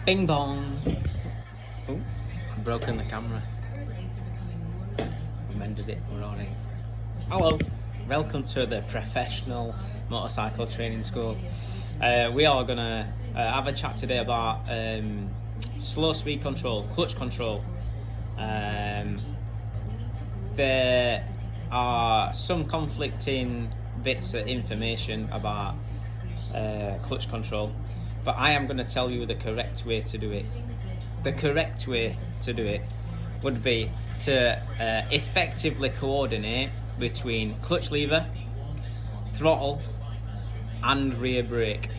Bing bong. Oh, I've broken the camera. I mended it, we're on it. Hello, welcome to the Professional Motorcycle Training School. We are going to have a chat today about slow speed control, clutch control. There are some conflicting bits of information about clutch control, but I am going to tell you the correct way to do it. The correct way to do it would be to effectively coordinate between clutch lever, throttle and rear brake.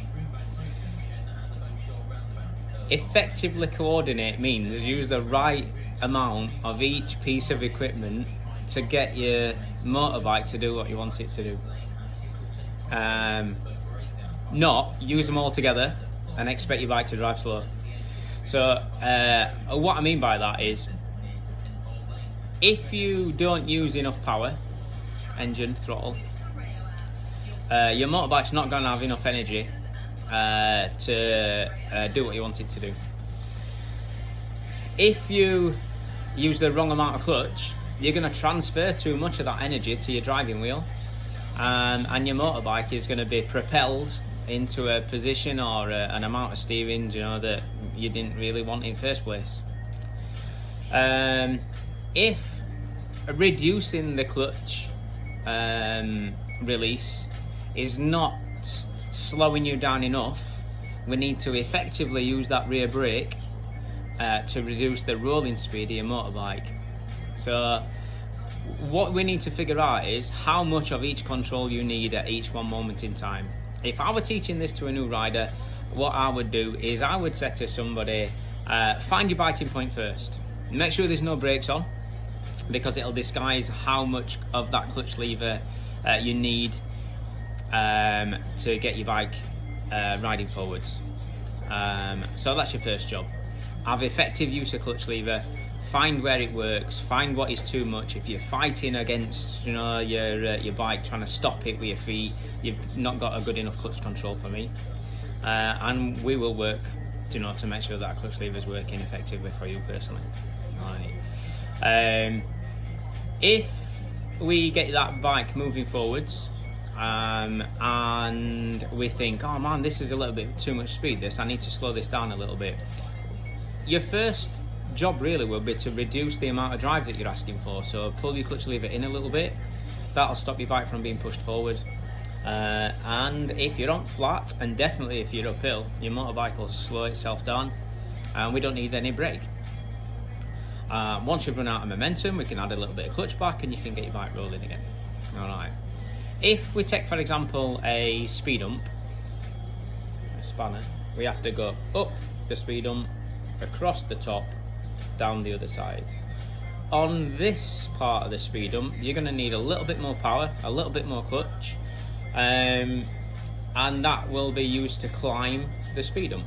Effectively coordinate means use the right amount of each piece of equipment to get your motorbike to do what you want it to do. Not use them all together and expect your bike to drive slow. So what I mean by that is, if you don't use enough power, engine, throttle, your motorbike's not going to have enough energy to do what you want it to do. If you use the wrong amount of clutch, you're going to transfer too much of that energy to your driving wheel, and your motorbike is going to be propelled into a position or an amount of steering, that you didn't really want in first place. If reducing the clutch release is not slowing you down enough, we need to effectively use that rear brake to reduce the rolling speed of your motorbike. So what we need to figure out is how much of each control you need at each one moment in time. If I were teaching this to a new rider, what I would do is I would say to somebody, find your biting point first. Make sure there's no brakes on, because it'll disguise how much of that clutch lever you need to get your bike riding forwards. So that's your first job. Have effective use of clutch lever, find where it works, find what is too much. If you're fighting against your bike, trying to stop it with your feet, you've not got a good enough clutch control for me. And we will work to make sure that clutch lever is working effectively for you personally. Right. If we get that bike moving forwards and we think, oh man, this is a little bit too much speed, I need to slow this down a little bit, your first job really will be to reduce the amount of drive that you're asking for. So pull your clutch lever in a little bit. That'll stop your bike from being pushed forward. And if you're on flat, and definitely if you're uphill, your motorbike will slow itself down, and we don't need any brake. Once you've run out of momentum, we can add a little bit of clutch back and you can get your bike rolling again. Alright. If we take, for example, a speed hump, a spanner, we have to go up the speed hump, across the top, down the other side. On this part of the speed hump, you're going to need a little bit more power, a little bit more clutch, and that will be used to climb the speed hump.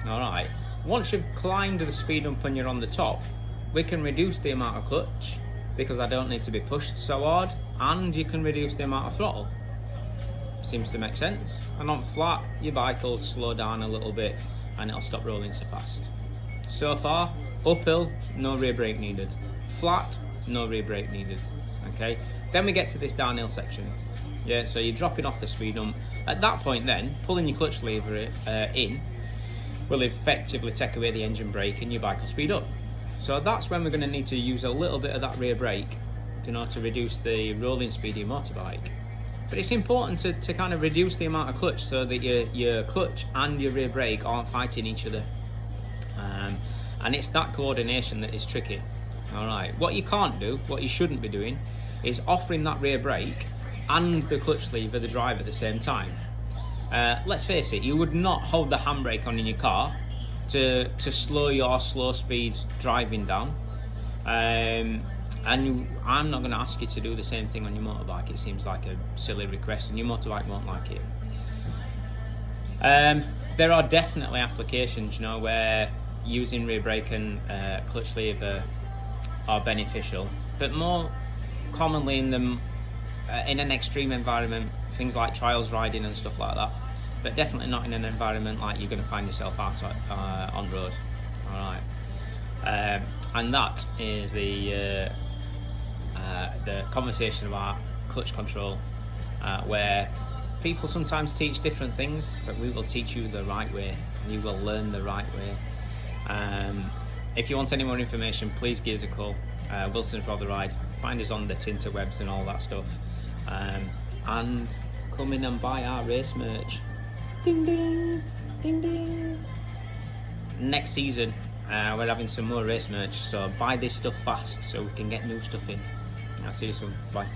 Alright, once you've climbed the speed hump and you're on the top, we can reduce the amount of clutch because I don't need to be pushed so hard, and you can reduce the amount of throttle. Seems to make sense. And on flat, your bike will slow down a little bit and it'll stop rolling so fast. So far, uphill, no rear brake needed. Flat, no rear brake needed. Okay. Then we get to this downhill section. Yeah. So you're dropping off the speed hump. At that point, then pulling your clutch lever in will effectively take away the engine brake, and your bike will speed up. So that's when we're going to need to use a little bit of that rear brake, to reduce the rolling speed of your motorbike. But it's important to kind of reduce the amount of clutch so that your clutch and your rear brake aren't fighting each other. And it's that coordination that is tricky. Alright, what you can't do, what you shouldn't be doing, is offering that rear brake and the clutch lever, the drive at the same time. Let's face it, you would not hold the handbrake on in your car to slow your slow speed driving down. And I'm not going to ask you to do the same thing on your motorbike. It seems like a silly request, and your motorbike won't like it. There are definitely applications, where using rear brake and clutch lever are beneficial, but more commonly in an extreme environment, things like trials riding and stuff like that, but definitely not in an environment like you're going to find yourself out on road. All right, and that is the conversation about clutch control, where people sometimes teach different things, but we will teach you the right way. You will learn the right way. If you want any more information, please give us a call. Wilson's Rather Ride. Find us on the Tinterwebs and all that stuff. And come in and buy our race merch. Ding ding, ding ding. Next season, we're having some more race merch, so buy this stuff fast so we can get new stuff in. I'll see you soon. Bye.